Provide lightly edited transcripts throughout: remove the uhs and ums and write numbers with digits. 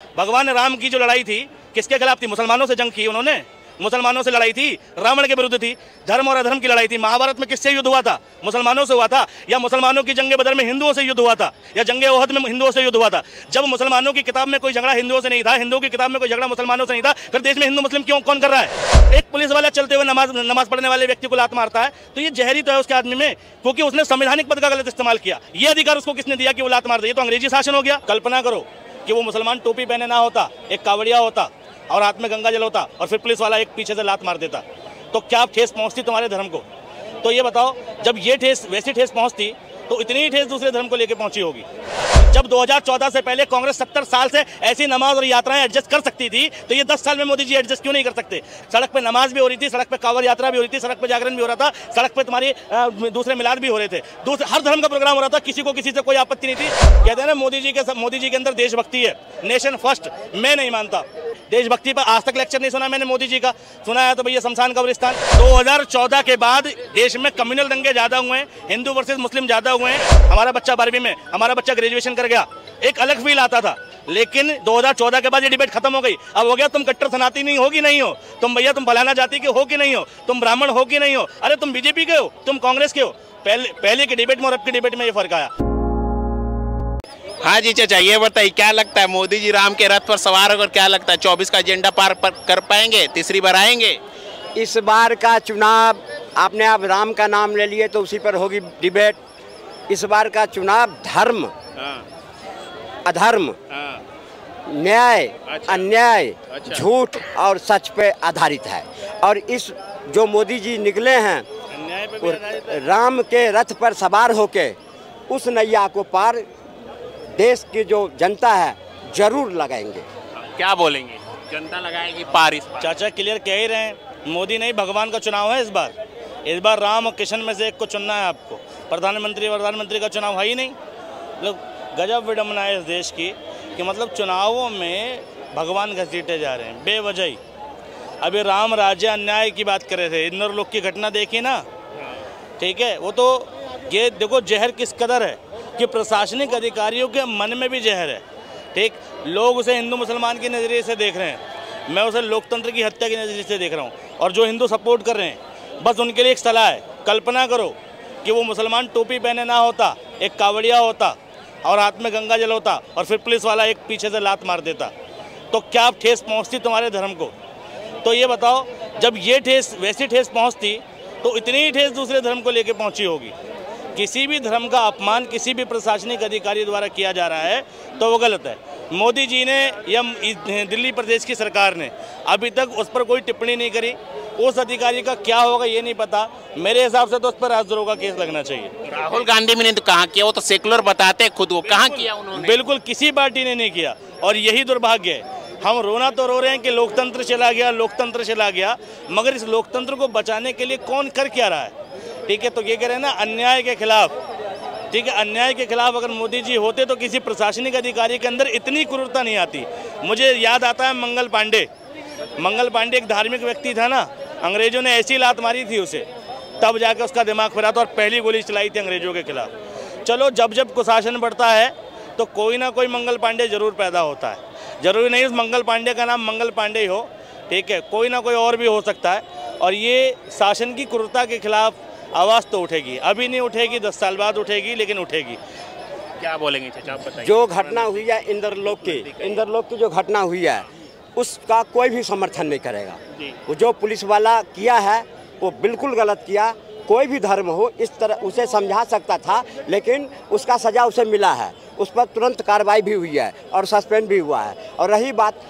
भगवान राम की जो लड़ाई थी किसके खिलाफ थी? मुसलमानों से जंग की उन्होंने, मुसलमानों से लड़ाई थी, रावण के विरुद्ध थी। धर्म और अधर्म की लड़ाई थी। महाभारत में किससे युद्ध हुआ था? मुसलमानों से हुआ था। या मुसलमानों की जंगे बदर में हिंदुओं से युद्ध हुआ था? या जंगे ओहद में हिंदुओं से युद्ध हुआ था? जब मुसलमानों की किताब में कोई झगड़ा हिंदुओं से नहीं था, हिंदुओं की किताब में कोई झगड़ा मुसलमानों से नहीं था, फिर देश में हिंदू मुस्लिम क्यों कौन कर रहा है? एक पुलिस वाला चलते हुए नमाज पढ़ने वाले व्यक्ति को लात मारता है तो ये जहरी तो है उसके आदमी में, क्योंकि उसने संवैधानिक पद का गलत इस्तेमाल किया। ये अधिकार उसको किसने दिया कि वो लात मार दे? ये तो अंग्रेजी शासन हो गया। कल्पना करो कि वो मुसलमान टोपी पहने ना होता, एक कावड़िया होता और हाथ में गंगा जल होता और फिर पुलिस वाला एक पीछे से लात मार देता, तो क्या ठेस पहुंचती तुम्हारे धर्म को? तो ये बताओ, जब ये ठेस वैसी ठेस पहुंचती तो इतनी ही ठेस दूसरे धर्म को लेकर पहुंची होगी। जब 2014 से पहले कांग्रेस 70 साल से ऐसी नमाज और यात्राएं एडजस्ट कर सकती थी, तो ये 10 साल में मोदी जी एडजस्ट क्यों नहीं कर सकते? सड़क पे नमाज भी हो रही थी, सड़क पे कांवड़ यात्रा भी हो रही थी, सड़क पे जागरण भी हो रहा था, सड़क पे तुम्हारी दूसरे मिलाद भी हो रहे थे, हर धर्म का प्रोग्राम हो रहा था, किसी को किसी से कोई आपत्ति नहीं थी। कहते हैं ना मोदी जी के अंदर देशभक्ति है, नेशन फर्स्ट। मैं नहीं मानता। देशभक्ति पर आज तक लेक्चर नहीं सुना मैंने मोदी जी का। सुना है तो भैया शमशान कब्रिस्तान। 2014 के बाद देश में कम्युनल दंगे ज्यादा हुए हैं, हिंदू वर्सेस मुस्लिम ज्यादा हुए हैं। हमारा बच्चा 12वीं में, हमारा बच्चा ग्रेजुएशन कर गया, एक अलग फील आता था। लेकिन 2014 के बाद ये डिबेट खत्म हो गई। अब हो गया तुम कट्टर सनातनी नहीं हो कि नहीं हो, तुम भैया तुम फलाना जाति के हो कि नहीं हो, तुम ब्राह्मण हो कि नहीं हो, अरे तुम बीजेपी के हो, तुम कांग्रेस के हो। पहले के डिबेट में और अब के डिबेट में ये फर्क आया। हाँ जी चाचा, ये बताइए क्या लगता है मोदी जी राम के रथ पर सवार होकर क्या लगता है 24 का एजेंडा पार कर पाएंगे? तीसरी बार आएंगे? इस बार का चुनाव आपने आप राम का नाम ले लिए तो उसी पर होगी डिबेट। इस बार का चुनाव धर्म, अधर्म, न्याय, अन्याय, झूठ और सच पे आधारित है। और इस जो मोदी जी निकले हैं राम के रथ पर सवार होके उस नैया को पार देश की जो जनता है जरूर लगाएंगे। क्या बोलेंगे? जनता लगाएगी पार इस बार? चाचा क्लियर कह ही रहे हैं, मोदी नहीं भगवान का चुनाव है इस बार। इस बार राम और किशन में से एक को चुनना है आपको। प्रधानमंत्री का चुनाव है ही नहीं। लोग गजब विडम्बना है इस देश की कि मतलब चुनावों में भगवान घसीटे जा रहे हैं बेवजह ही। अभी राम राज्य अन्याय की बात कर रहे थे, इंदौर लोग की घटना देखी ना, ठीक है? वो तो ये देखो जहर किस कदर है कि प्रशासनिक अधिकारियों के मन में भी जहर है। ठीक, लोग उसे हिंदू मुसलमान के नज़रिए से देख रहे हैं, मैं उसे लोकतंत्र की हत्या के नज़रिए से देख रहा हूँ। और जो हिंदू सपोर्ट कर रहे हैं बस उनके लिए एक सलाह है, कल्पना करो कि वो मुसलमान टोपी पहने ना होता, एक कावड़िया होता और हाथ में गंगा जल होता और फिर पुलिस वाला एक पीछे से लात मार देता, तो क्या ठेस पहुँचती तुम्हारे धर्म को? तो ये बताओ, जब ये ठेस वैसी ठेस पहुँचती तो इतनी ही ठेस दूसरे धर्म को लेकर पहुँची होगी। किसी भी धर्म का अपमान किसी भी प्रशासनिक अधिकारी द्वारा किया जा रहा है तो वो गलत है। मोदी जी ने या दिल्ली प्रदेश की सरकार ने अभी तक उस पर कोई टिप्पणी नहीं करी। उस अधिकारी का क्या होगा ये नहीं पता। मेरे हिसाब से तो उस पर राजद्रोह का केस लगना चाहिए। राहुल गांधी ने तो कहाँ किया? वो तो सेकुलर बताते हैं खुद, वो कहाँ किया उन्होंने? बिल्कुल किसी पार्टी ने नहीं किया और यही दुर्भाग्य है। हम रोना तो रो रहे हैं कि लोकतंत्र चला गया, लोकतंत्र चला गया, मगर इस लोकतंत्र को बचाने के लिए कौन कर क्या रहा है? ठीक है, तो ये कह रहे हैं ना अन्याय के खिलाफ। ठीक है, अन्याय के खिलाफ अगर मोदी जी होते तो किसी प्रशासनिक अधिकारी के अंदर इतनी क्रूरता नहीं आती। मुझे याद आता है मंगल पांडे एक धार्मिक व्यक्ति था ना, अंग्रेजों ने ऐसी लात मारी थी उसे, तब जाकर उसका दिमाग फिरा था और पहली गोली चलाई थी अंग्रेजों के खिलाफ। चलो, जब कुशासन बढ़ता है तो कोई ना कोई मंगल पांडे जरूर पैदा होता है। जरूरी नहीं उस मंगल पांडे का नाम मंगल पांडे ही हो, ठीक है, कोई ना कोई और भी हो सकता है। और ये शासन की क्रूरता के खिलाफ आवाज़ तो उठेगी, अभी नहीं उठेगी, 10 साल बाद उठेगी, लेकिन उठेगी। क्या बोलेंगे चाचा आप बताइए? जो घटना हुई है इंद्रलोक की जो घटना हुई है उसका कोई भी समर्थन नहीं करेगा। वो जो पुलिस वाला किया है वो बिल्कुल गलत किया। कोई भी धर्म हो इस तरह उसे समझा सकता था, लेकिन उसका सजा उसे मिला है, उस पर तुरंत कार्रवाई भी हुई है और सस्पेंड भी हुआ है। और रही बात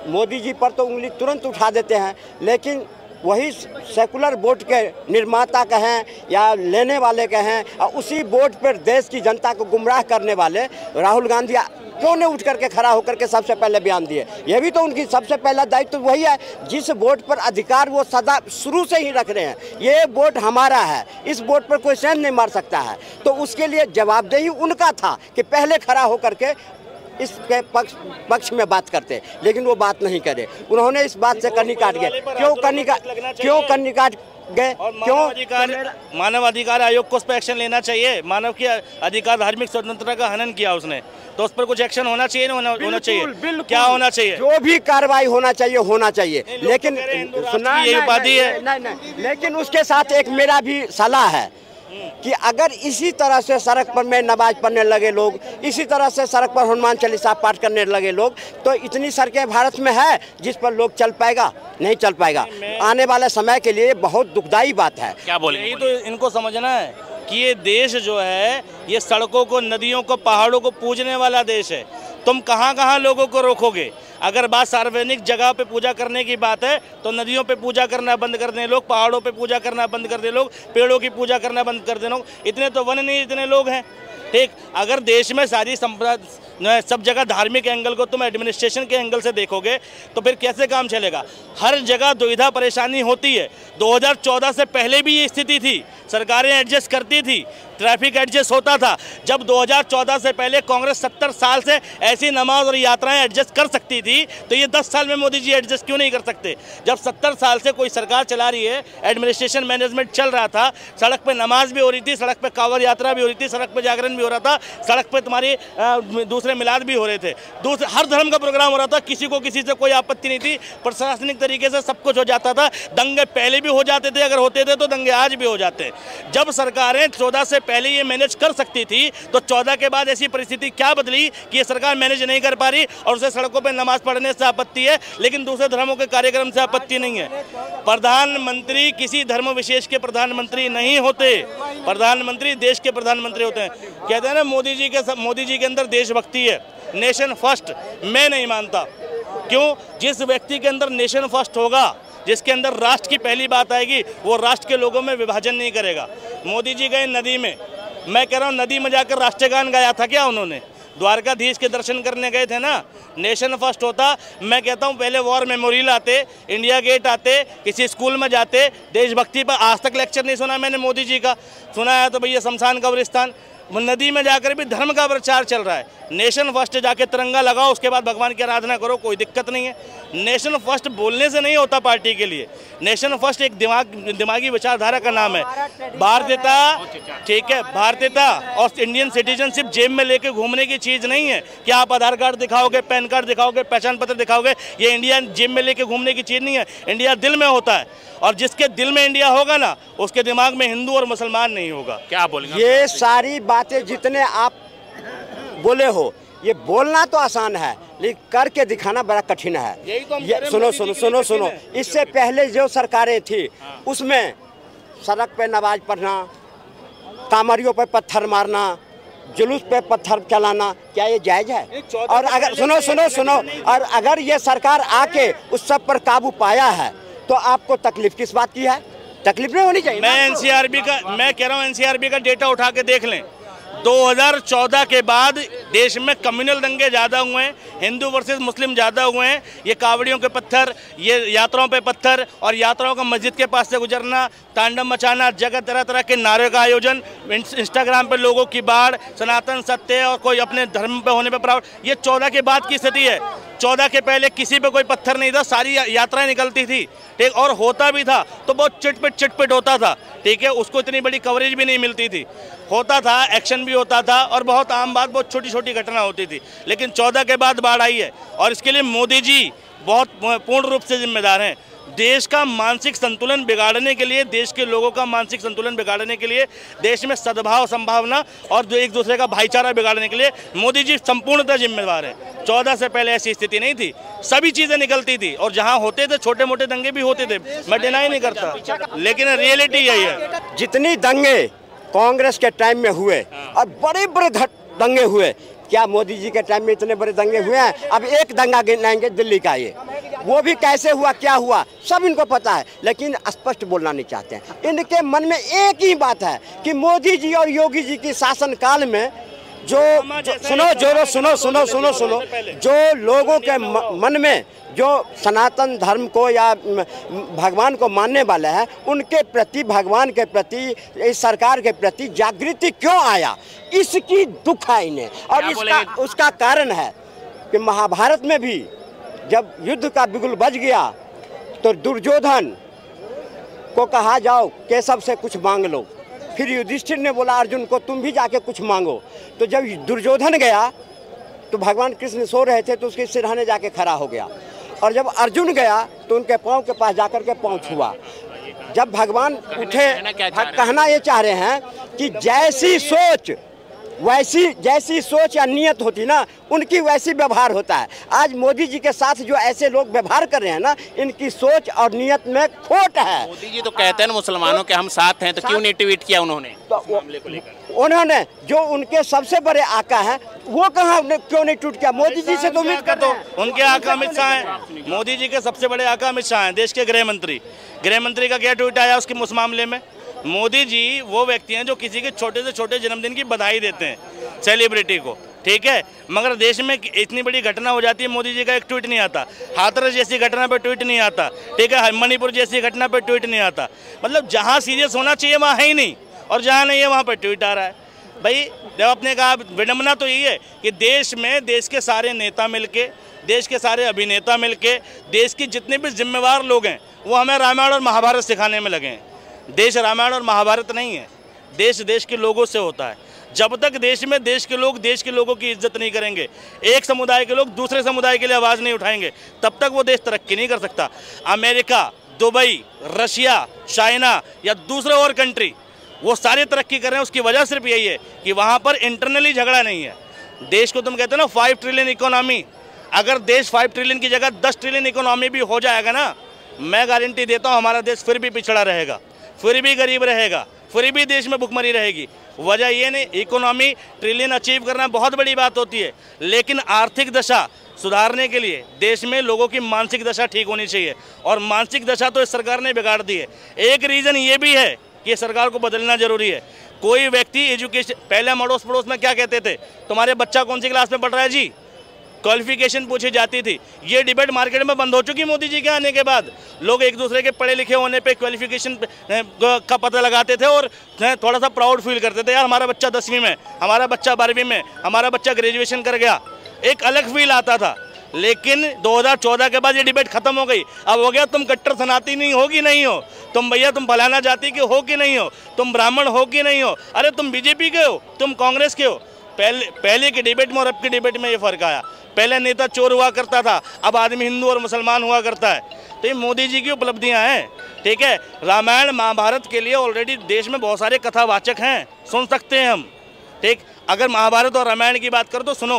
मोदी जी पर, तो उंगली तुरंत उठा देते हैं, लेकिन वही सेकुलर वोट के निर्माता कहें या लेने वाले कहें, और उसी वोट पर देश की जनता को गुमराह करने वाले राहुल गांधी क्यों ने उठ करके खड़ा होकर के सबसे पहले बयान दिए? ये भी तो उनकी सबसे पहला दायित्व तो वही है, जिस वोट पर अधिकार वो सदा शुरू से ही रख रहे हैं, ये वोट हमारा है, इस वोट पर कोई सेंध नहीं मार सकता है। तो उसके लिए जवाबदेही उनका था कि पहले खड़ा होकर के इसके पक्ष में बात करते, लेकिन वो बात नहीं करे। उन्होंने इस बात से कन्नी काट गए। क्यों कन्नी गए। क्यों? मानव अधिकार आयोग को उस पर एक्शन लेना चाहिए। मानव की अधिकार, धार्मिक स्वतंत्रता का हनन किया उसने, तो उस पर कुछ एक्शन होना चाहिए, होना चाहिए। क्या होना चाहिए? जो भी कार्रवाई होना चाहिए, लेकिन सुना ये उपाधि है। नहीं, लेकिन उसके साथ एक मेरा भी सलाह है कि अगर इसी तरह से सड़क पर में नमाज पढ़ने लगे लोग, इसी तरह से सड़क पर हनुमान चालीसा पाठ करने लगे लोग, तो इतनी सड़कें भारत में है जिस पर लोग चल पाएगा? नहीं चल पाएगा। आने वाले समय के लिए बहुत दुखदाई बात है। क्या बोलेंगे? यही तो इनको समझना है कि ये देश जो है ये सड़कों को, नदियों को, पहाड़ों को पूजने वाला देश है। तुम कहाँ लोगों को रोकोगे? अगर बात सार्वजनिक जगह पे पूजा करने की बात है तो नदियों पे पूजा करना बंद कर दें लोग, पहाड़ों पे पूजा करना बंद कर दें लोग, पेड़ों की पूजा करना बंद कर दें लोग। इतने तो वन नहीं, इतने लोग हैं। ठीक, अगर देश में सारी सब जगह धार्मिक एंगल को तुम एडमिनिस्ट्रेशन के एंगल से देखोगे तो फिर कैसे काम चलेगा? हर जगह दुविधा परेशानी होती है। 2014 से पहले भी ये स्थिति थी, सरकारें एडजस्ट करती थी, ट्रैफिक एडजस्ट होता था। जब 2014 से पहले कांग्रेस 70 साल से ऐसी नमाज और यात्राएं एडजस्ट कर सकती थी, तो ये 10 साल में मोदी जी एडजस्ट क्यों नहीं कर सकते? जब 70 साल से कोई सरकार चला रही है, एडमिनिस्ट्रेशन मैनेजमेंट चल रहा था, सड़क पे नमाज भी हो रही थी, सड़क पे कांवड़ यात्रा भी हो रही थी, सड़क पे जागरण भी हो रहा था, सड़क पे तुम्हारी दूसरे मिलाद भी हो रहे थे, हर धर्म का प्रोग्राम हो रहा था, किसी को किसी से कोई आपत्ति नहीं थी, प्रशासनिक तरीके से सब कुछ हो जाता था। दंगे पहले भी हो जाते थे, अगर होते थे तो दंगे आज भी हो जाते। जब सरकारें 14 से पहले ये मैनेज कर सकती थी तो 14 के बाद ऐसी परिस्थिति क्या बदली कि ये सरकार मैनेज नहीं कर पा रही और उसे सड़कों पर नमाज पढ़ने से आपत्ति है, लेकिन दूसरे धर्मों के कार्यक्रम से आपत्ति नहीं है। प्रधानमंत्री किसी धर्म विशेष के प्रधानमंत्री नहीं होते, प्रधानमंत्री देश के प्रधानमंत्री होते हैं। कहते हैं ना मोदी जी के अंदर देशभक्ति है, नेशन फर्स्ट। मैं नहीं मानता। क्यों? जिस व्यक्ति के अंदर नेशन फर्स्ट होगा, जिसके अंदर राष्ट्र की पहली बात आएगी, वो राष्ट्र के लोगों में विभाजन नहीं करेगा। मोदी जी गए नदी में, मैं कह रहा हूँ नदी में जाकर राष्ट्रगान गाया था क्या उन्होंने? द्वारकाधीश के दर्शन करने गए थे ना। नेशन फर्स्ट होता, मैं कहता हूँ पहले वॉर मेमोरियल आते, इंडिया गेट आते, किसी स्कूल में जाते, देशभक्ति पर आज तक लेक्चर नहीं सुना मैंने मोदी जी का। सुना है तो भैया शमशान कब्रिस्तान। नदी में जाकर भी धर्म का प्रचार चल रहा है। नेशन फर्स्ट जाके तिरंगा लगाओ, उसके बाद भगवान की आराधना करो, कोई दिक्कत नहीं है। नेशन फर्स्ट बोलने से नहीं होता पार्टी के लिए। नेशन फर्स्ट एक दिमागी विचारधारा का नाम है। भारतीयता, ठीक है, भारतीयता और इंडियन सिटीजनशिप जेब में लेके घूमने की चीज़ नहीं है कि आप आधार कार्ड दिखाओगे, पैन कार्ड दिखाओगे, पहचान पत्र दिखाओगे। ये इंडिया जेब में लेके घूमने की चीज़ नहीं है। इंडिया दिल में होता है, और जिसके दिल में इंडिया होगा ना, उसके दिमाग में हिंदू और मुसलमान नहीं होगा। क्या बोलेंगे? ये सारी बातें जितने आप बोले हो, ये बोलना तो आसान है, लेकिन करके दिखाना बड़ा कठिन है। ये सुनो, इससे पहले जो सरकारें थी उसमें सड़क पे नमाज पढ़ना, कांवरियों पे पत्थर मारना, जुलूस पे पत्थर चलाना, क्या ये जायज है? और अगर सुनो, और अगर ये सरकार आके उस सब पर काबू पाया है तो आपको तकलीफ किस बात की है? तकलीफ नहीं होनी चाहिए। मैं कह रहा हूँ एनसीआरबी का डेटा उठा के देख लें। 2014 के बाद देश में कम्युनल दंगे ज़्यादा हुए हैं, हिंदू वर्सेस मुस्लिम ज़्यादा हुए हैं। ये कावड़ियों के पत्थर, ये यात्राओं पे पत्थर, और यात्राओं का मस्जिद के पास से गुजरना, तांडव मचाना, जगह तरह तरह के नारे का आयोजन, इंस्टाग्राम पे लोगों की बाढ़, सनातन सत्य और कोई अपने धर्म पे होने पे प्राउड। ये 14 के बाद की स्थिति है। 14 के पहले किसी पे कोई पत्थर नहीं था, सारी यात्राएं निकलती थी, ठीक, और होता भी था तो बहुत चिटपिट होता था, ठीक है, उसको इतनी बड़ी कवरेज भी नहीं मिलती थी, होता था, एक्शन भी होता था, और बहुत आम बात, बहुत छोटी छोटी घटना होती थी। लेकिन 14 के बाद बाढ़ आई है, और इसके लिए मोदी जी बहुत पूर्ण रूप से जिम्मेदार हैं। देश का मानसिक संतुलन बिगाड़ने के लिए, देश के लोगों का मानसिक संतुलन बिगाड़ने के लिए, देश में सद्भाव, संभावना और एक दूसरे का भाईचारा बिगाड़ने के लिए मोदी जी संपूर्णतः जिम्मेदार हैं। 14 से पहले ऐसी स्थिति नहीं थी, सभी चीज़ें निकलती थी, और जहां होते थे छोटे मोटे दंगे भी होते थे, मैं डिनाई नहीं करता, लेकिन रियलिटी यही है। जितनी दंगे कांग्रेस के टाइम में हुए और बड़े बड़े दंगे हुए, क्या मोदी जी के टाइम में इतने बड़े दंगे हुए हैं? अब एक दंगा गिनाएंगे दिल्ली का, ये वो भी कैसे हुआ, क्या हुआ, सब इनको पता है, लेकिन स्पष्ट बोलना नहीं चाहते हैं। इनके मन में एक ही बात है कि मोदी जी और योगी जी की शासनकाल में जो जो लोगों के मन में जो सनातन धर्म को या भगवान को मानने वाले हैं, उनके प्रति, भगवान के प्रति, इस सरकार के प्रति जागृति क्यों आया, इसकी दुख है इन्हें। और उसका कारण है कि महाभारत में भी जब युद्ध का बिगुल बज गया तो दुर्योधन को कहा जाओ केशव से कुछ मांग लो। फिर युधिष्ठिर ने बोला अर्जुन को तुम भी जाके कुछ मांगो। तो जब दुर्योधन गया तो भगवान कृष्ण सो रहे थे तो उसके सिरहाने जाके खड़ा हो गया। और जब अर्जुन गया तो उनके पाँव के पास जाकर के पाँव छुआ। जब भगवान उठे, कहना ये चाह रहे हैं कि जैसी सोच या नियत होती ना उनकी वैसी व्यवहार होता है। आज मोदी जी के साथ जो ऐसे लोग व्यवहार कर रहे हैं ना, इनकी सोच और नियत में खोट है। मोदी जी तो कहते हैं मुसलमानों के हम साथ हैं, तो क्यों नहीं ट्वीट किया उन्होंने? तो उन्होंने जो उनके सबसे बड़े आका हैं वो कहाँ क्यों नहीं ट्वीट किया? मोदी जी से तो उम्मीद करते हैं। उनके आका अमित शाह हैं, मोदी जी के सबसे बड़े आका अमित शाह हैं, देश के गृह मंत्री का क्या ट्वीट आया उसके उस मामले में? मोदी जी वो व्यक्ति हैं जो किसी के छोटे से छोटे जन्मदिन की बधाई देते हैं सेलिब्रिटी को, ठीक है, मगर देश में इतनी बड़ी घटना हो जाती है मोदी जी का एक ट्वीट नहीं आता। हाथरस जैसी घटना पे ट्वीट नहीं आता, ठीक है, मणिपुर जैसी घटना पे ट्वीट नहीं आता। मतलब जहाँ सीरियस होना चाहिए वहाँ है ही नहीं, और जहाँ नहीं है वहाँ पर ट्वीट आ रहा है। भाई जब आपने कहा विडम्बना तो यही है कि देश में देश के सारे नेता मिलके, देश के सारे अभिनेता मिलके, देश के जितने भी जिम्मेवार लोग हैं वो हमें रामायण और महाभारत सिखाने में लगे हैं। देश रामायण और महाभारत नहीं है, देश देश के लोगों से होता है। जब तक देश में देश के लोगों की इज्जत नहीं करेंगे, एक समुदाय के लोग दूसरे समुदाय के लिए आवाज़ नहीं उठाएंगे, तब तक वो देश तरक्की नहीं कर सकता। अमेरिका, दुबई, रशिया, चाइना या दूसरे और कंट्री वो सारे तरक्की कर रहे हैं, उसकी वजह सिर्फ यही है कि वहाँ पर इंटरनली झगड़ा नहीं है। देश को तुम कहते हो ना 5 ट्रिलियन इकोनॉमी, अगर देश 5 ट्रिलियन की जगह 10 ट्रिलियन इकोनॉमी भी हो जाएगा ना, मैं गारंटी देता हूँ हमारा देश फिर भी पिछड़ा रहेगा, फिर भी गरीब रहेगा, फिर भी देश में भुखमरी रहेगी। वजह ये नहीं, इकोनॉमी ट्रिलियन अचीव करना बहुत बड़ी बात होती है, लेकिन आर्थिक दशा सुधारने के लिए देश में लोगों की मानसिक दशा ठीक होनी चाहिए, और मानसिक दशा तो इस सरकार ने बिगाड़ दी है। एक रीज़न ये भी है कि सरकार को बदलना जरूरी है। कोई व्यक्ति एजुकेशन, पहले हम अड़ोस पड़ोस में क्या कहते थे, तुम्हारे बच्चा कौन सी क्लास में पढ़ रहा है जी, क्वालिफिकेशन पूछी जाती थी। ये डिबेट मार्केट में बंद हो चुकी मोदी जी के आने के बाद। लोग एक दूसरे के पढ़े लिखे होने पे क्वालिफिकेशन का पता लगाते थे और थोड़ा सा प्राउड फील करते थे, यार हमारा बच्चा 10वीं में, हमारा बच्चा 12वीं में, हमारा बच्चा ग्रेजुएशन कर गया, एक अलग फील आता था। लेकिन 2014 के बाद ये डिबेट खत्म हो गई। अब हो गया तुम कट्टर सनाती नहीं हो कि नहीं हो, तुम भैया तुम फलाना जाति के हो कि नहीं हो, तुम ब्राह्मण हो कि नहीं हो, अरे तुम बीजेपी के हो, तुम कांग्रेस के हो। पहले के डिबेट में और अब के डिबेट में ये फ़र्क आया। पहले नेता चोर हुआ करता था, अब आदमी हिंदू और मुसलमान हुआ करता है। तो ये मोदी जी की उपलब्धियां हैं, ठीक है। रामायण महाभारत के लिए ऑलरेडी देश में बहुत सारे कथावाचक हैं, सुन सकते हैं हम, ठीक। अगर महाभारत और रामायण की बात करो तो सुनो,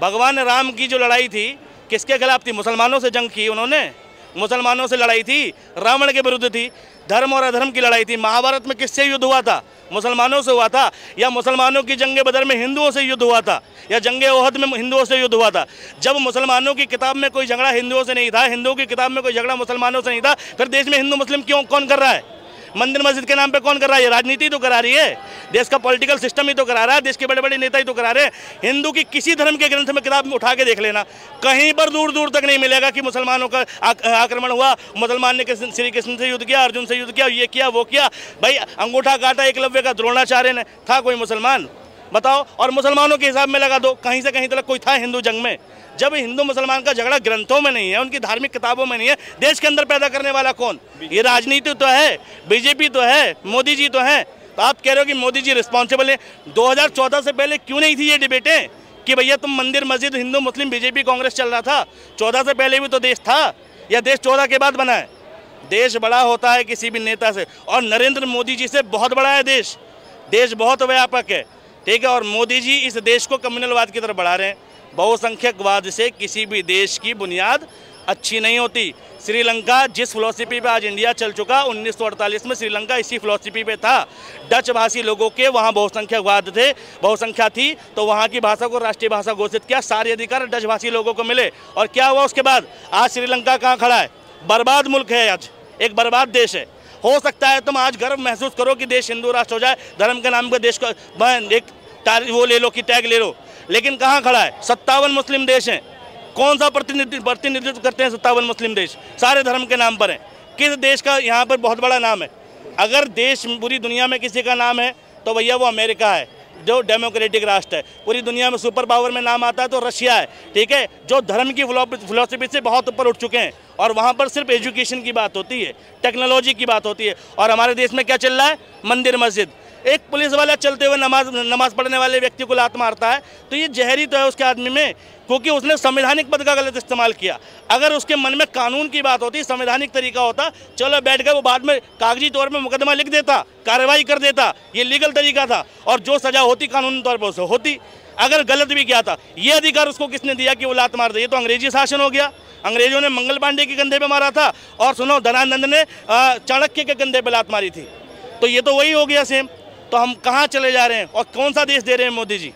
भगवान राम की जो लड़ाई थी किसके खिलाफ थी? मुसलमानों से जंग की उन्होंने, मुसलमानों से लड़ाई थी, रावण के विरुद्ध थी, धर्म और अधर्म की लड़ाई थी। महाभारत में किससे युद्ध हुआ था? मुसलमानों से हुआ था। या मुसलमानों की जंगे बदर में हिंदुओं से युद्ध हुआ था, या जंगे ओहद में हिंदुओं से युद्ध हुआ था। जब मुसलमानों की किताब में कोई झगड़ा हिंदुओं से नहीं था, हिंदुओं की किताब में कोई झगड़ा मुसलमानों से नहीं था, फिर देश में हिंदू मुस्लिम कौन कर रहा है? मंदिर मस्जिद के नाम पे कौन कर रहा है? ये राजनीति तो करा रही है, देश का पॉलिटिकल सिस्टम ही तो करा रहा है, देश के बड़े बड़े नेता ही तो करा रहे हैं। हिंदू की किसी धर्म के ग्रंथ में किताब में उठा के देख लेना, कहीं पर दूर दूर तक नहीं मिलेगा कि मुसलमानों का आक्रमण हुआ, मुसलमान ने श्री कृष्ण से युद्ध किया, अर्जुन से युद्ध किया, ये किया वो किया। भाई अंगूठा काटा एकलव्य का द्रोणाचार्य ने, था कोई मुसलमान? बताओ। और मुसलमानों के हिसाब में लगा दो, कहीं से कहीं तक कोई था हिंदू जंग में? जब हिंदू मुसलमान का झगड़ा ग्रंथों में नहीं है, उनकी धार्मिक किताबों में नहीं है, देश के अंदर पैदा करने वाला कौन? ये राजनीति तो है, बीजेपी तो है, मोदी जी तो हैं। तो आप कह रहे हो कि मोदी जी रिस्पॉन्सिबल है। 2014 से पहले क्यों नहीं थी ये डिबेटें कि भैया तुम मंदिर मस्जिद हिंदू मुस्लिम बीजेपी कांग्रेस चल रहा था? 14 से पहले भी तो देश था, या देश 14 के बाद बना है? देश बड़ा होता है किसी भी नेता से, और नरेंद्र मोदी जी से बहुत बड़ा है देश। देश बहुत व्यापक है, ठीक है। और मोदी जी इस देश को कम्युनलवाद की तरफ बढ़ा रहे हैं। बहुसंख्यकवाद से किसी भी देश की बुनियाद अच्छी नहीं होती। श्रीलंका जिस फिलॉसफी पे आज इंडिया चल चुका, 1948 में श्रीलंका इसी फिलॉसफी पे था। डच भाषी लोगों के वहाँ बहुसंख्यकवाद थे, बहुसंख्या थी, तो वहाँ की भाषा को राष्ट्रीय भाषा घोषित किया, सारे अधिकार डच भाषी लोगों को मिले। और क्या हुआ उसके बाद? आज श्रीलंका कहाँ खड़ा है? बर्बाद मुल्क है, आज एक बर्बाद देश है। हो सकता है तुम आज गर्व महसूस करो कि देश हिंदू राष्ट्र हो जाए, धर्म के नाम पर देश को एक वो ले लो कि टैग ले लो, लेकिन कहाँ खड़ा है? 57 मुस्लिम देश हैं। कौन सा प्रतिनिधित्व करते हैं 57 मुस्लिम देश? सारे धर्म के नाम पर हैं। किस देश का यहाँ पर बहुत बड़ा नाम है? अगर देश पूरी दुनिया में किसी का नाम है तो भैया वो अमेरिका है, जो डेमोक्रेटिक राष्ट्र है, पूरी दुनिया में सुपर पावर में नाम आता है तो रशिया है, ठीक है, जो धर्म की फिलॉसफी से बहुत ऊपर उठ चुके हैं और वहाँ पर सिर्फ एजुकेशन की बात होती है, टेक्नोलॉजी की बात होती है। और हमारे देश में क्या चल रहा है? मंदिर मस्जिद। एक पुलिस वाला चलते हुए नमाज पढ़ने वाले व्यक्ति को लात मारता है तो ये जहरी तो है उसके आदमी में, क्योंकि उसने संवैधानिक पद का गलत इस्तेमाल किया। अगर उसके मन में कानून की बात होती, संवैधानिक तरीका होता, चलो बैठ गए, वो बाद में कागजी तौर पे मुकदमा लिख देता, कार्रवाई कर देता, ये लीगल तरीका था और जो सजा होती कानूनी तौर पर उसे होती। अगर गलत भी किया था, ये अधिकार उसको किसने दिया कि वो लात मार दे? ये तो अंग्रेजी शासन हो गया। अंग्रेजों ने मंगल पांडे के कंधे पे मारा था और सुनो धनानंद ने चाणक्य के कंधे पे लात मारी थी। तो ये तो वही हो गया सेम। तो हम कहाँ चले जा रहे हैं और कौन सा देश दे रहे हैं मोदी जी?